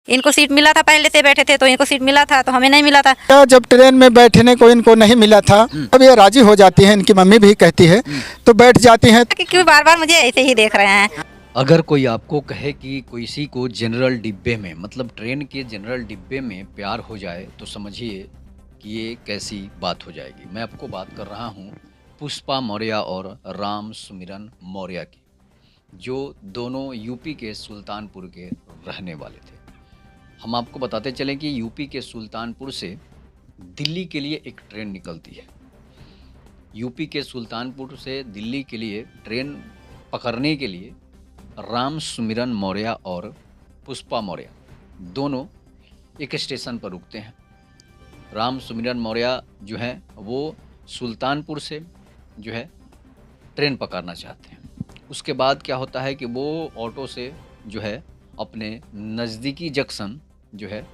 इनको सीट मिला था, पहले से बैठे थे तो इनको सीट मिला था, तो हमें नहीं मिला था। क्या जब ट्रेन में बैठने को इनको नहीं मिला था अब ये राजी हो जाती हैं, इनकी मम्मी भी कहती है तो बैठ जाती हैं। कि क्यों बार बार मुझे ऐसे ही देख रहे हैं। अगर कोई आपको कहे कि किसी को जनरल डिब्बे में, मतलब ट्रेन के जनरल डिब्बे में प्यार हो जाए, तो समझिए कि ये कैसी बात हो जाएगी। मैं आपको बात कर रहा हूँ पुष्पा मौर्य और राम सुमिरन मौर्य की, जो दोनों यूपी के सुल्तानपुर के रहने वाले थे। हम आपको बताते चलें कि यूपी के सुल्तानपुर से दिल्ली के लिए एक ट्रेन निकलती है। यूपी के सुल्तानपुर से दिल्ली के लिए ट्रेन पकड़ने के लिए राम सुमिरन मौर्य और पुष्पा मौर्य दोनों एक स्टेशन पर रुकते हैं। राम सुमिरन मौर्य जो है वो सुल्तानपुर से जो है ट्रेन पकड़ना चाहते हैं। उसके बाद क्या होता है कि वो ऑटो से जो है अपने नज़दीकी जंक्शन जो है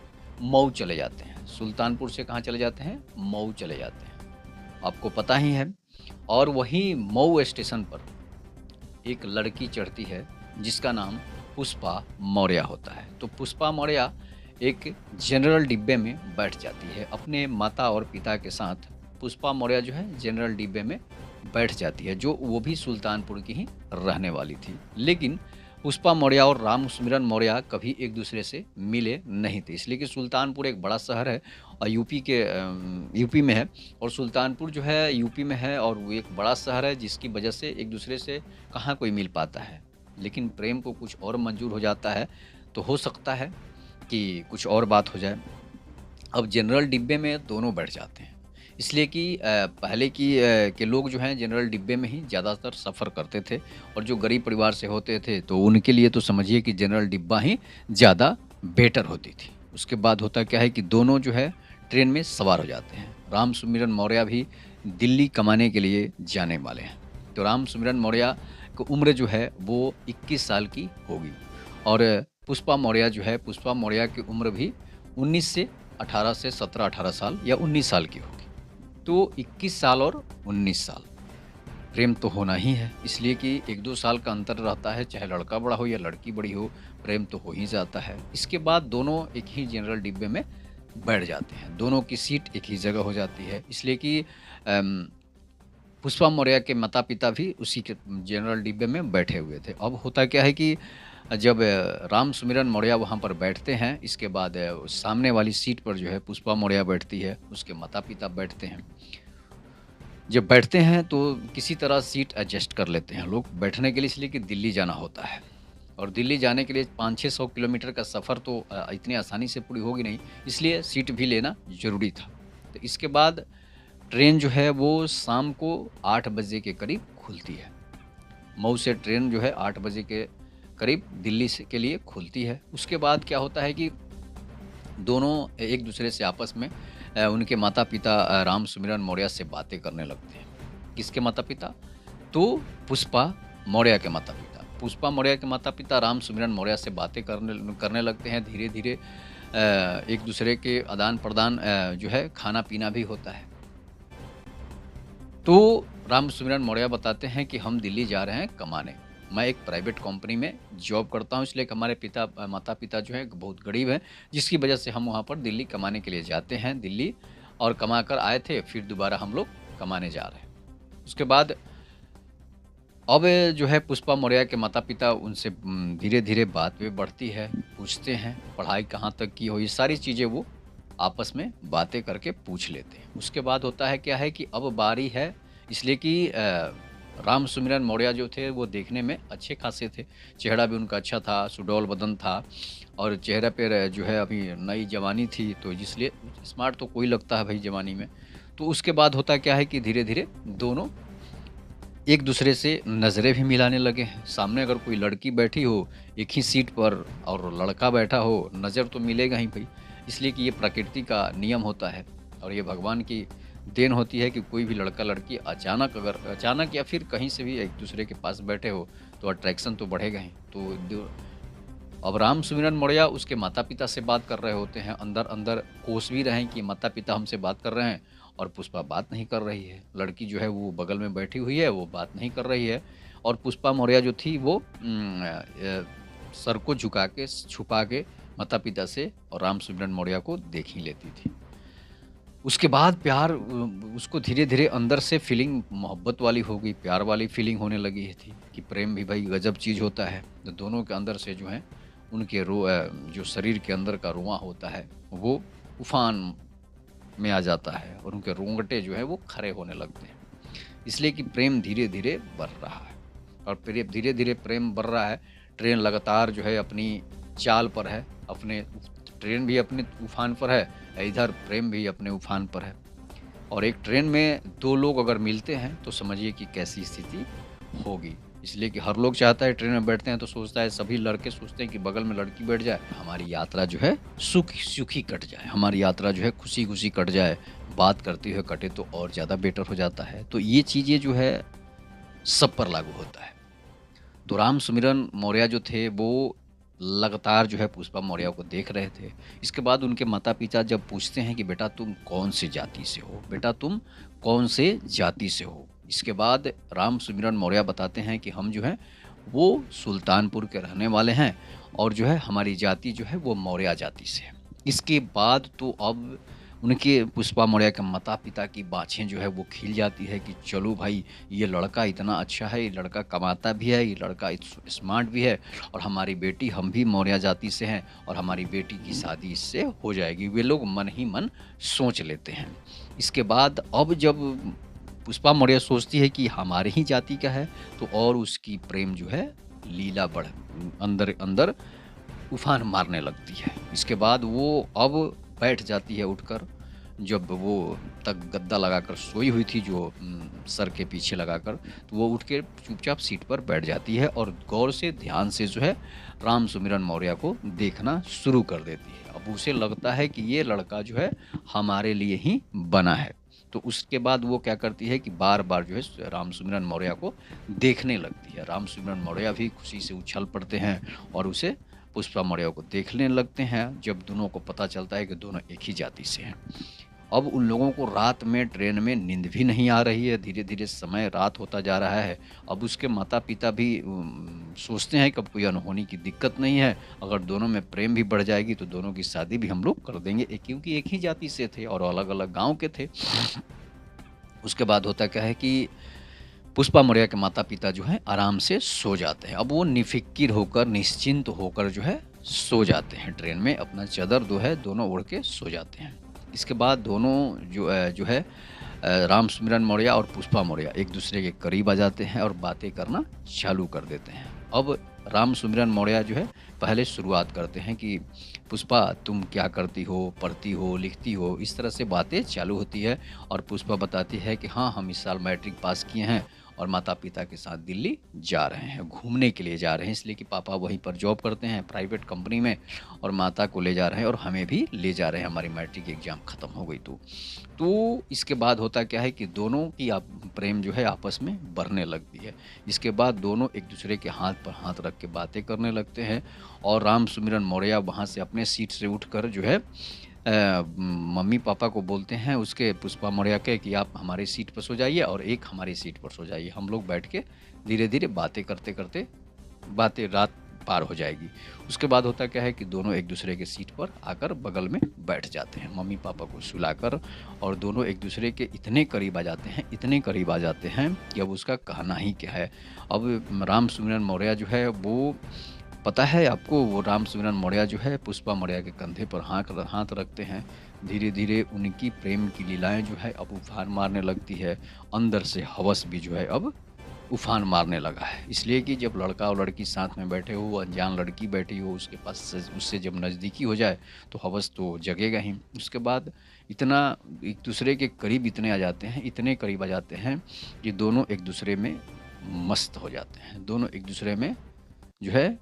मऊ चले जाते हैं। सुल्तानपुर से कहाँ चले जाते हैं? मऊ चले जाते हैं, आपको पता ही है। और वहीं मऊ स्टेशन पर एक लड़की चढ़ती है जिसका नाम पुष्पा मौर्य होता है। तो पुष्पा मौर्य एक जनरल डिब्बे में बैठ जाती है अपने माता और पिता के साथ। पुष्पा मौर्य जो है जनरल डिब्बे में बैठ जाती है, जो वो भी सुल्तानपुर की ही रहने वाली थी। लेकिन पुष्पा मौर्य और राम सुमिरन मौर्य कभी एक दूसरे से मिले नहीं थे, इसलिए कि सुल्तानपुर एक बड़ा शहर है और यूपी में है, और सुल्तानपुर जो है यूपी में है, और वो एक बड़ा शहर है जिसकी वजह से एक दूसरे से कहाँ कोई मिल पाता है। लेकिन प्रेम को कुछ और मंजूर हो जाता है तो हो सकता है कि कुछ और बात हो जाए। अब जनरल डिब्बे में दोनों बैठ जाते हैं, इसलिए कि पहले के लोग जो हैं जनरल डिब्बे में ही ज़्यादातर सफ़र करते थे, और जो गरीब परिवार से होते थे तो उनके लिए तो समझिए कि जनरल डिब्बा ही ज़्यादा बेटर होती थी। उसके बाद होता क्या है कि दोनों जो है ट्रेन में सवार हो जाते हैं। राम सुमिरन मौर्य भी दिल्ली कमाने के लिए जाने वाले हैं। तो राम सुमिरन मौर्य की उम्र जो है वो 21 साल की होगी, और पुष्पा मौर्य जो है, पुष्पा मौर्य की उम्र भी 19 से 18 से 17-18 साल या 19 साल की होगी। तो 21 साल और 19 साल, प्रेम तो होना ही है, इसलिए कि 1-2 साल का अंतर रहता है, चाहे लड़का बड़ा हो या लड़की बड़ी हो, प्रेम तो हो ही जाता है। इसके बाद दोनों एक ही जनरल डिब्बे में बैठ जाते हैं, दोनों की सीट एक ही जगह हो जाती है, इसलिए कि पुष्पा मौर्य के माता पिता भी उसी के जनरल डिब्बे में बैठे हुए थे। अब होता क्या है कि जब राम सुमिरन मौर्य वहाँ पर बैठते हैं, इसके बाद सामने वाली सीट पर जो है पुष्पा मौर्य बैठती है, उसके माता पिता बैठते हैं। जब बैठते हैं तो किसी तरह सीट एडजस्ट कर लेते हैं लोग बैठने के लिए, इसलिए कि दिल्ली जाना होता है, और दिल्ली जाने के लिए 500-600 किलोमीटर का सफ़र तो इतनी आसानी से पूरी होगी नहीं, इसलिए सीट भी लेना ज़रूरी था। तो इसके बाद ट्रेन जो है वो शाम को 8 बजे के करीब खुलती है। मऊ से ट्रेन जो है 8 बजे के करीब दिल्ली से के लिए खुलती है। उसके बाद क्या होता है कि दोनों एक दूसरे से आपस में उनके माता पिता राम सुमिरन मौर्य से बातें करने लगते हैं। किसके माता पिता? तो पुष्पा मौर्य के माता पिता। पुष्पा मौर्य के माता पिता राम सुमिरन मौर्य से बातें करने लगते हैं। धीरे धीरे एक दूसरे के आदान प्रदान जो है खाना पीना भी होता है। तो राम सुमिरन मौर्य बताते हैं कि हम दिल्ली जा रहे हैं कमाने, मैं एक प्राइवेट कंपनी में जॉब करता हूं, इसलिए कि हमारे माता पिता जो है बहुत गरीब हैं, जिसकी वजह से हम वहां पर दिल्ली कमाने के लिए जाते हैं दिल्ली, और कमा कर आए थे, फिर दोबारा हम लोग कमाने जा रहे हैं। उसके बाद अब जो है पुष्पा मौर्य के माता पिता उनसे धीरे धीरे बात भी बढ़ती है, पूछते हैं पढ़ाई कहाँ तक की हो, ये सारी चीज़ें वो आपस में बातें करके पूछ लेते हैं। उसके बाद होता है क्या है कि अब बारी है, इसलिए कि राम सुमिरन मौर्य जो थे वो देखने में अच्छे खासे थे, चेहरा भी उनका अच्छा था, सुडौल बदन था, और चेहरे पर जो है अभी नई जवानी थी, तो इसलिए स्मार्ट तो कोई लगता है भाई जवानी में। तो उसके बाद होता क्या है कि धीरे धीरे दोनों एक दूसरे से नज़रें भी मिलाने लगे हैं। सामने अगर कोई लड़की बैठी हो एक ही सीट पर और लड़का बैठा हो, नज़र तो मिलेगा ही भाई, इसलिए कि ये प्रकृति का नियम होता है, और ये भगवान की देन होती है कि कोई भी लड़का लड़की अचानक या फिर कहीं से भी एक दूसरे के पास बैठे हो तो अट्रैक्शन तो बढ़ेगा ही। तो अब राम सुमिरन मौर्य उसके माता पिता से बात कर रहे होते हैं, अंदर अंदर कोस भी रहे हैं कि माता पिता हमसे बात कर रहे हैं, और पुष्पा बात नहीं कर रही है। लड़की जो है वो बगल में बैठी हुई है, वो बात नहीं कर रही है, और पुष्पा मौर्य जो थी वो सर को झुका के छुपा के माता पिता से और राम सुमिरन मौर्य को देख ही लेती थी। उसके बाद प्यार उसको धीरे धीरे अंदर से फीलिंग मोहब्बत वाली हो गई, प्यार वाली फीलिंग होने लगी थी कि प्रेम भी भाई गजब चीज़ होता है। तो दोनों के अंदर से जो है उनके जो शरीर के अंदर का रुआं होता है वो उफान में आ जाता है और उनके रोंगटे जो है वो खड़े होने लगते हैं। इसलिए कि प्रेम धीरे धीरे बढ़ रहा है और धीरे धीरे प्रेम बढ़ रहा है। ट्रेन लगातार जो है अपनी चाल पर है, ट्रेन भी अपने उफान पर है, इधर प्रेम भी अपने उफान पर है। और एक ट्रेन में दो लोग अगर मिलते हैं तो समझिए कि कैसी स्थिति होगी। इसलिए कि हर लोग चाहता है, ट्रेन में बैठते हैं तो सोचता है, सभी लड़के सोचते हैं कि बगल में लड़की बैठ जाए, हमारी यात्रा जो है सुखी कट जाए, हमारी यात्रा जो है खुशी खुशी कट जाए, बात करते हुए कटे तो और ज़्यादा बेटर हो जाता है। तो ये चीज़ें जो है सब पर लागू होता है। तो राम सुमिरन मौर्य जो थे वो लगातार जो है पुष्पा मौर्य को देख रहे थे। इसके बाद उनके माता पिता जब पूछते हैं कि बेटा तुम कौन से जाति से हो, बेटा तुम कौन से जाति से हो, इसके बाद राम सुमिरन मौर्य बताते हैं कि हम जो है वो सुल्तानपुर के रहने वाले हैं और जो है हमारी जाति जो है वो मौर्य जाति से है। इसके बाद तो अब उनके पुष्पा मौर्य के माता पिता की बाछें जो है वो खिल जाती है कि चलो भाई, ये लड़का इतना अच्छा है, ये लड़का कमाता भी है, ये लड़का स्मार्ट भी है और हमारी बेटी, हम भी मौर्य जाति से हैं और हमारी बेटी की शादी इससे हो जाएगी। वे लोग मन ही मन सोच लेते हैं। इसके बाद अब जब पुष्पा मौर्य सोचती है कि हमारे ही जाति का है तो और उसकी प्रेम जो है लीला बढ़ अंदर अंदर उफान मारने लगती है। इसके बाद वो अब बैठ जाती है उठकर, जब वो तक गद्दा लगाकर सोई हुई थी जो सर के पीछे लगाकर, तो वो उठ के चुपचाप सीट पर बैठ जाती है और गौर से ध्यान से जो है राम सुमिरन मौर्य को देखना शुरू कर देती है। अब उसे लगता है कि ये लड़का जो है हमारे लिए ही बना है। तो उसके बाद वो क्या करती है कि बार बार जो है राम सुमिरन मौर्य को देखने लगती है। राम सुमिरन मौर्य भी खुशी से उछल पड़ते हैं और उसे पुष्पा मौर्य को देखने लगते हैं। जब दोनों को पता चलता है कि दोनों एक ही जाति से हैं, अब उन लोगों को रात में ट्रेन में नींद भी नहीं आ रही है। धीरे धीरे समय रात होता जा रहा है। अब उसके माता पिता भी सोचते हैं कि अब कोई अनहोनी की दिक्कत नहीं है, अगर दोनों में प्रेम भी बढ़ जाएगी तो दोनों की शादी भी हम लोग कर देंगे, क्योंकि एक ही जाति से थे और अलग अलग गाँव के थे। उसके बाद होता क्या है कि पुष्पा मौर्य के माता पिता जो है आराम से सो जाते हैं। अब वो निफिक्र होकर, निश्चिंत होकर जो है सो जाते हैं ट्रेन में, अपना चादर जो है दोनों ओढ़ के सो जाते हैं। इसके बाद दोनों जो है राम सुमिरन मौर्य और पुष्पा मौर्य एक दूसरे के करीब आ जाते हैं और बातें करना चालू कर देते हैं। अब राम सुमिरन मौर्य जो है पहले शुरुआत करते हैं कि पुष्पा तुम क्या करती हो, पढ़ती हो, लिखती हो, इस तरह से बातें चालू होती है। और पुष्पा बताती है कि हाँ, हम इस साल मैट्रिक पास किए हैं और माता पिता के साथ दिल्ली जा रहे हैं, घूमने के लिए जा रहे हैं, इसलिए कि पापा वहीं पर जॉब करते हैं प्राइवेट कंपनी में, और माता को ले जा रहे हैं और हमें भी ले जा रहे हैं, हमारी मैट्रिक एग्ज़ाम ख़त्म हो गई तो इसके बाद होता क्या है कि दोनों की प्रेम जो है आपस में बढ़ने लगती है। इसके बाद दोनों एक दूसरे के हाथ पर हाथ रख के बातें करने लगते हैं और राम सुमिरन मौर्य वहाँ से अपने सीट से उठकर जो है मम्मी पापा को बोलते हैं उसके पुष्पा मौर्य के कि आप हमारी सीट पर सो जाइए और एक हमारी सीट पर सो जाइए, हम लोग बैठ के धीरे धीरे बातें करते करते रात पार हो जाएगी। उसके बाद होता क्या है कि दोनों एक दूसरे के सीट पर आकर बगल में बैठ जाते हैं मम्मी पापा को सुलाकर, और दोनों एक दूसरे के इतने करीब आ जाते हैं, इतने करीब आ जाते हैं कि अब उसका कहना ही क्या है। अब राम सुमिरन मौर्य जो है वो, पता है आपको, वो राम सुमिरन मौर्य जो है पुष्पा मौर्य के कंधे पर हाथ रखते हैं। धीरे धीरे उनकी प्रेम की लीलाएं जो है अब उफान मारने लगती है, अंदर से हवस भी जो है अब उफान मारने लगा है। इसलिए कि जब लड़का और लड़की साथ में बैठे हो, अनजान लड़की बैठी हो उसके पास, उससे जब नज़दीकी हो जाए तो हवस तो जगेगा ही। उसके बाद इतना एक दूसरे के करीब इतने आ जाते हैं, इतने करीब आ जाते हैं कि दोनों एक दूसरे में मस्त हो जाते हैं, दोनों एक दूसरे में जो है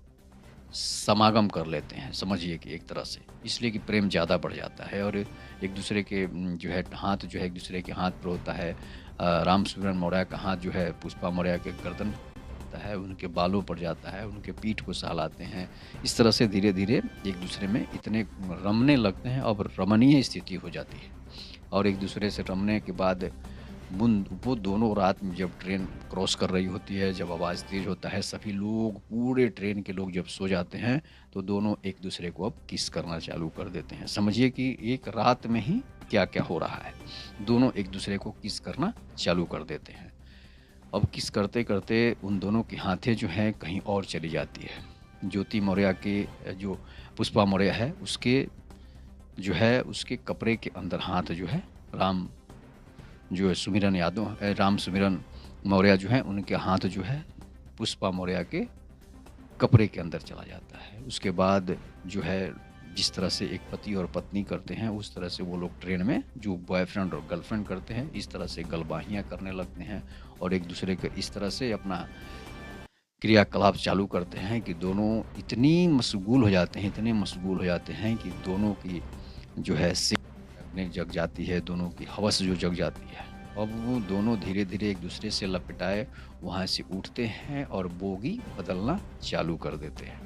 समागम कर लेते हैं, समझिए कि एक तरह से। इसलिए कि प्रेम ज़्यादा बढ़ जाता है और एक दूसरे के जो है हाथ जो है एक दूसरे के हाथ पर होता है। राम सुमिरन मौर्य का हाथ जो है पुष्पा मौर्य के गर्दन होता है, उनके बालों पर जाता है, उनके पीठ को सहलाते हैं। इस तरह से धीरे धीरे एक दूसरे में इतने रमने लगते हैं, अब रमणीय स्थिति हो जाती है। और एक दूसरे से रमने के बाद वो दोनों रात में जब ट्रेन क्रॉस कर रही होती है, जब आवाज़ तेज़ होता है, सभी लोग, पूरे ट्रेन के लोग जब सो जाते हैं तो दोनों एक दूसरे को अब किस करना चालू कर देते हैं। समझिए कि एक रात में ही क्या क्या हो रहा है। दोनों एक दूसरे को किस करना चालू कर देते हैं। अब किस करते करते उन दोनों की हाथें जो हैं कहीं और चली जाती है। ज्योति मौर्य के जो पुष्पा मौर्य है उसके जो है उसके कपड़े के अंदर हाथ जो है राम जो है सुमिरन यादव राम सुमिरन मौर्य जो है उनके हाथ जो है पुष्पा मौर्य के कपड़े के अंदर चला जाता है। उसके बाद जो है जिस तरह से एक पति और पत्नी करते हैं उस तरह से वो लोग ट्रेन में जो बॉयफ्रेंड और गर्लफ्रेंड करते हैं इस तरह से गलबाहियाँ करने लगते हैं और एक दूसरे के इस तरह से अपना क्रियाकलाप चालू करते हैं कि दोनों इतनी मशगूल हो जाते हैं, इतने मशगूल हो जाते हैं कि दोनों की जो है सिक जग जाती है, दोनों की हवस जो जग जाती है। अब वो दोनों धीरे धीरे एक दूसरे से लपटाए वहाँ से उठते हैं और बोगी बदलना चालू कर देते हैं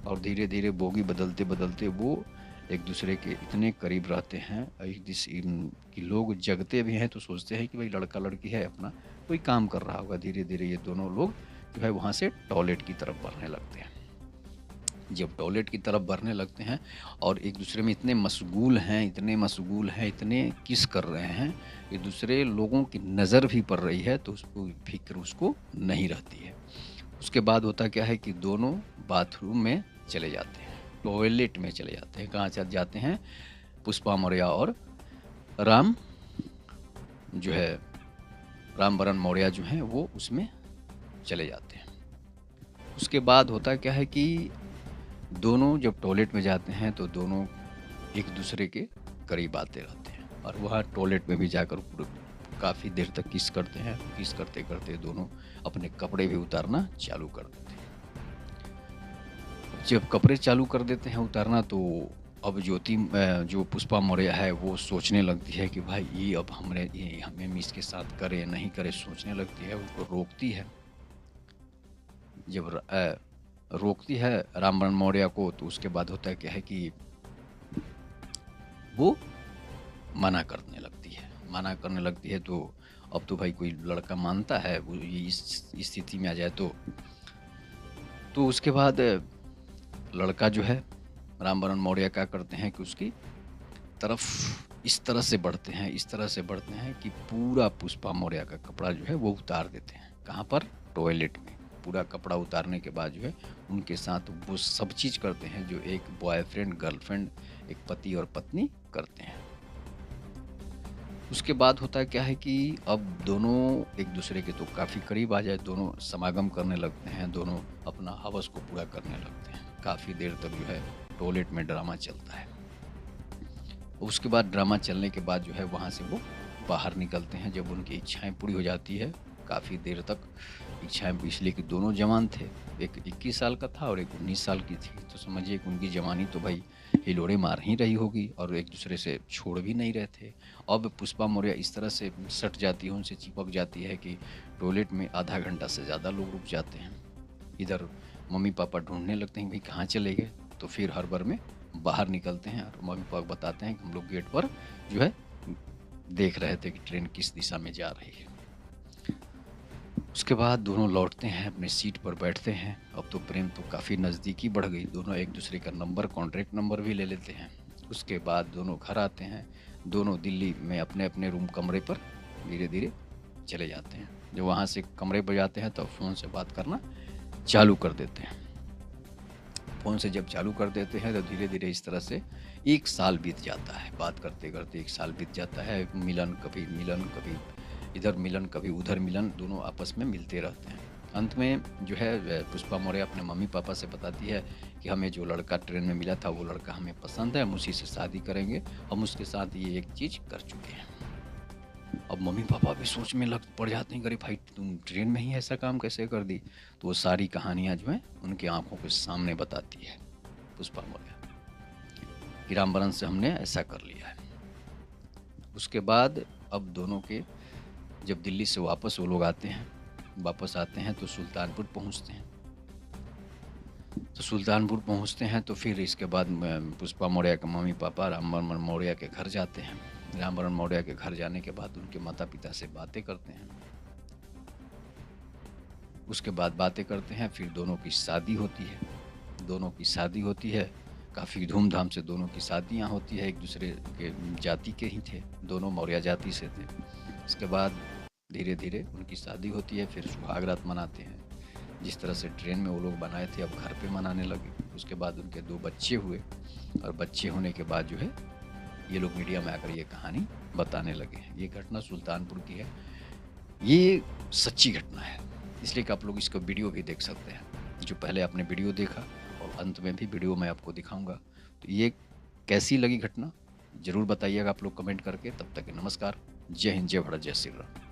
और धीरे धीरे बोगी बदलते बदलते वो एक दूसरे के इतने करीब रहते हैं कि लोग जगते भी हैं तो सोचते हैं कि भाई लड़का लड़की है, अपना कोई काम कर रहा होगा। धीरे धीरे ये दोनों लोग जो है वहाँ से टॉयलेट की तरफ बढ़ने लगते हैं। जब टॉयलेट की तरफ बढ़ने लगते हैं और एक दूसरे में इतने मशगूल हैं, इतने किस कर रहे हैं कि दूसरे लोगों की नज़र भी पड़ रही है तो उसको फिक्र उसको नहीं रहती है। उसके बाद होता क्या है कि दोनों बाथरूम में चले जाते हैं, टॉयलेट में चले जाते हैं। कहाँ चले जाते हैं? पुष्पा मौर्य और राम जो है रामबरन मौर्य जो हैं वो उसमें चले जाते हैं। उसके बाद होता क्या है कि दोनों जब टॉयलेट में जाते हैं तो दोनों एक दूसरे के करीब आते रहते हैं और वहाँ टॉयलेट में भी जाकर काफ़ी देर तक किस करते हैं। किस करते करते दोनों अपने कपड़े भी उतारना चालू कर देते हैं। जब कपड़े चालू कर देते हैं उतारना तो अब ज्योति जो पुष्पा मौर्य है वो सोचने लगती है कि भाई ये अब हमें इसके साथ करे नहीं करे, सोचने लगती है। उसको रोकती है। जब रोकती है रामबरन मौर्य को तो उसके बाद होता है क्या है कि वो मना करने लगती है। तो अब तो भाई कोई लड़का मानता है वो इस स्थिति में आ जाए तो उसके बाद लड़का जो है रामबरन मौर्य क्या करते हैं कि उसकी तरफ इस तरह से बढ़ते हैं कि पूरा पुष्पा मौर्य का कपड़ा जो है वो उतार देते हैं। कहाँ पर? टॉयलेट में। पूरा कपड़ा उतारने के बाद जो है उनके साथ वो सब चीज़ करते हैं जो एक बॉयफ्रेंड गर्लफ्रेंड, एक पति और पत्नी करते हैं। उसके बाद होता क्या है कि अब दोनों एक दूसरे के तो काफ़ी करीब आ जाए, दोनों समागम करने लगते हैं, दोनों अपना हवस को पूरा करने लगते हैं। काफ़ी देर तक जो है टॉयलेट में ड्रामा चलता है। उसके बाद ड्रामा चलने के बाद जो है वहाँ से वो बाहर निकलते हैं जब उनकी इच्छाएं पूरी हो जाती है। काफ़ी देर तक इच्छाएं, इसलिए कि दोनों जवान थे, एक 21 साल का था और एक 19 साल की थी। तो समझिए कि उनकी जवानी तो भाई हिलोड़े मार ही रही होगी और एक दूसरे से छोड़ भी नहीं रहे थे। अब पुष्पा मौर्य इस तरह से सट जाती है, उनसे चिपक जाती है कि टॉयलेट में आधा घंटा से ज़्यादा लोग रुक जाते हैं। इधर मम्मी पापा ढूंढने लगते हैं भाई कहाँ चले गए। तो फिर हड़बड़ में बाहर निकलते हैं और मम्मी पापा बताते हैं कि हम लोग गेट पर जो है देख रहे थे कि ट्रेन किस दिशा में जा रही है। उसके बाद दोनों लौटते हैं, अपने सीट पर बैठते हैं। अब तो प्रेम तो काफ़ी नज़दीकी बढ़ गई, दोनों एक दूसरे का नंबर, कॉन्ट्रैक्ट नंबर भी ले लेते हैं। उसके बाद दोनों घर आते हैं, दोनों दिल्ली में अपने अपने रूम कमरे पर धीरे धीरे चले जाते हैं। जब वहाँ से कमरे पर जाते हैं तो फ़ोन से बात करना चालू कर देते हैं। फ़ोन से जब चालू कर देते हैं तो धीरे धीरे इस तरह से 1 साल बीत जाता है। बात करते करते 1 साल बीत जाता है। कभी इधर मिलन कभी उधर मिलन, दोनों आपस में मिलते रहते हैं। अंत में जो है पुष्पा मौर्य अपने मम्मी पापा से बताती है कि हमें जो लड़का ट्रेन में मिला था वो लड़का हमें पसंद है, हम उसी से शादी करेंगे, हम उसके साथ ये एक चीज़ कर चुके हैं। अब मम्मी पापा भी सोच में पड़ जाते हैं, अरे भाई तुम ट्रेन में ही ऐसा काम कैसे कर दी। तो वो सारी कहानियाँ जो हैं उनकी आंखों के सामने बताती है पुष्पा मौर्य कि रामबरन से हमने ऐसा कर लिया है। उसके बाद अब दोनों के जब दिल्ली से वापस वो लोग आते हैं तो सुल्तानपुर पहुंचते हैं। तो फिर इसके बाद पुष्पा मौर्य के मम्मी पापा रामबरन मौर्य के घर जाते हैं। रामवरण मौर्य के घर जाने के बाद उनके माता पिता से बातें करते हैं। उसके बाद बातें करते हैं, फिर दोनों की शादी होती है। दोनों की शादी होती है, काफ़ी धूमधाम से दोनों की शादियां होती है। एक दूसरे के जाति के ही थे, दोनों मौर्य जाति से थे। इसके बाद धीरे धीरे उनकी शादी होती है, फिर सुहाग रात मनाते हैं। जिस तरह से ट्रेन में वो लोग बनाए थे, अब घर पे मनाने लगे। उसके बाद उनके 2 बच्चे हुए, और बच्चे होने के बाद जो है ये लोग मीडिया में आकर ये कहानी बताने लगे। ये घटना सुल्तानपुर की है, ये सच्ची घटना है, इसलिए कि आप लोग इसका वीडियो भी देख सकते हैं। जो पहले आपने वीडियो देखा और अंत में भी वीडियो मैं आपको दिखाऊंगा। तो ये कैसी लगी घटना ज़रूर बताइएगा आप लोग कमेंट करके। तब तक नमस्कार, जय हिंद, जय भारत, जय श्री राम।